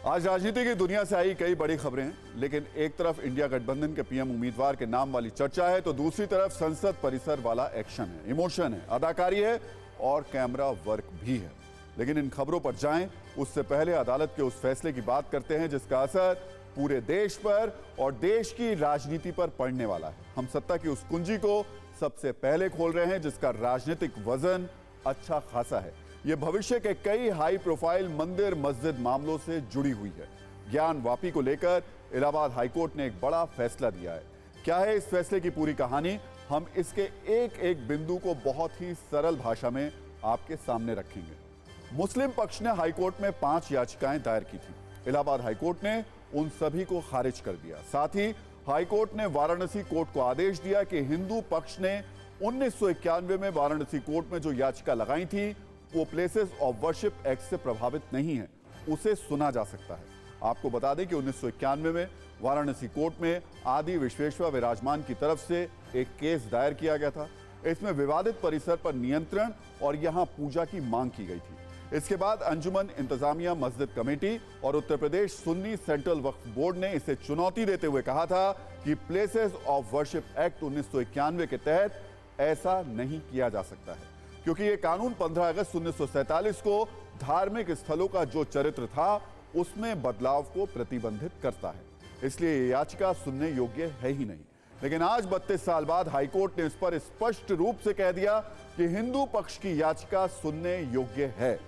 आज राजनीति की दुनिया से आई कई बड़ी खबरें हैं, लेकिन एक तरफ इंडिया गठबंधन के पीएम उम्मीदवार के नाम वाली चर्चा है, तो दूसरी तरफ संसद परिसर वाला एक्शन है, इमोशन है, अदाकारी है और कैमरा वर्क भी है। लेकिन इन खबरों पर जाएं उससे पहले अदालत के उस फैसले की बात करते हैं जिसका असर पूरे देश पर और देश की राजनीति पर पड़ने वाला है। हम सत्ता की उस कुंजी को सबसे पहले खोल रहे हैं जिसका राजनीतिक वजन अच्छा खासा है। यह भविष्य के कई हाई प्रोफाइल मंदिर मस्जिद मामलों से जुड़ी हुई है। ज्ञान वापी को लेकर इलाहाबाद हाईकोर्ट ने एक बड़ा फैसला दिया है। क्या है इस फैसले की पूरी कहानी, हम इसके एक एक बिंदु को बहुत ही सरल भाषा में आपके सामने रखेंगे। मुस्लिम पक्ष ने हाईकोर्ट में 5 याचिकाएं दायर की थी। इलाहाबाद हाईकोर्ट ने उन सभी को खारिज कर दिया। साथ ही हाईकोर्ट ने वाराणसी कोर्ट को आदेश दिया कि हिंदू पक्ष ने 1991 में वाराणसी कोर्ट में जो याचिका लगाई थी वो प्लेसेस ऑफ वर्शिप एक्ट से प्रभावित नहीं है, उसे सुना जा सकता है। आपको बता दें कि 1991 में वाराणसी कोर्ट में आदि विश्वेश्वर विराजमान की तरफ से एक केस दायर किया गया था। इसमें विवादित परिसर पर नियंत्रण और यहां पूजा की मांग की गई थी। इसके बाद अंजुमन इंतजामिया मस्जिद कमेटी और उत्तर प्रदेश सुन्नी सेंट्रल वक्फ बोर्ड ने इसे चुनौती देते हुए कहा था कि प्लेसेस ऑफ वर्शिप एक्ट 1991 के तहत ऐसा नहीं किया जा सकता है, क्योंकि यह कानून 15 अगस्त 1947 को धार्मिक स्थलों का जो चरित्र था उसमें बदलाव को प्रतिबंधित करता है। इसलिए यह याचिका सुनने योग्य है ही नहीं। लेकिन आज 32 साल बाद हाईकोर्ट ने इस पर स्पष्ट रूप से कह दिया कि हिंदू पक्ष की याचिका सुनने योग्य है।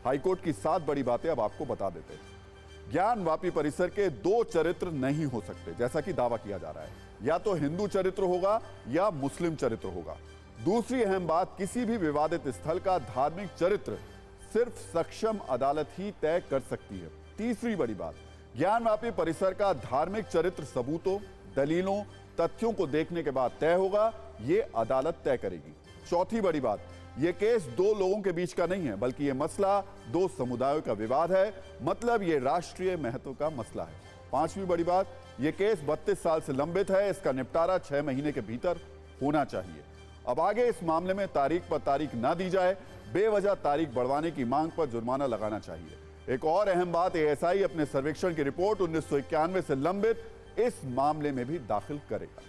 हाईकोर्ट की 7 बड़ी बातें अब आपको बता देते हैं। ज्ञान वापी परिसर के 2 चरित्र नहीं हो सकते जैसा कि दावा किया जा रहा है, या तो हिंदू चरित्र होगा या मुस्लिम चरित्र होगा। दूसरी अहम बात, किसी भी विवादित स्थल का धार्मिक चरित्र सिर्फ सक्षम अदालत ही तय कर सकती है। तीसरी बड़ी बात, ज्ञान वापी परिसर का धार्मिक चरित्र सबूतों, दलीलों, तथ्यों को देखने के बाद तय होगा, यह अदालत तय करेगी। चौथी बड़ी बात, यह केस 2 लोगों के बीच का नहीं है, बल्कि यह मसला 2 समुदायों का विवाद है, मतलब यह राष्ट्रीय महत्व का मसला है। पांचवी बड़ी बात, यह केस 32 साल से लंबित है, इसका निपटारा 6 महीने के भीतर होना चाहिए। अब आगे इस मामले में तारीख पर तारीख ना दी जाए, बेवजह तारीख बढ़वाने की मांग पर जुर्माना लगाना चाहिए। एक और अहम बात, एएसआई अपने सर्वेक्षण की रिपोर्ट 1991 से लंबित इस मामले में भी दाखिल करेगा।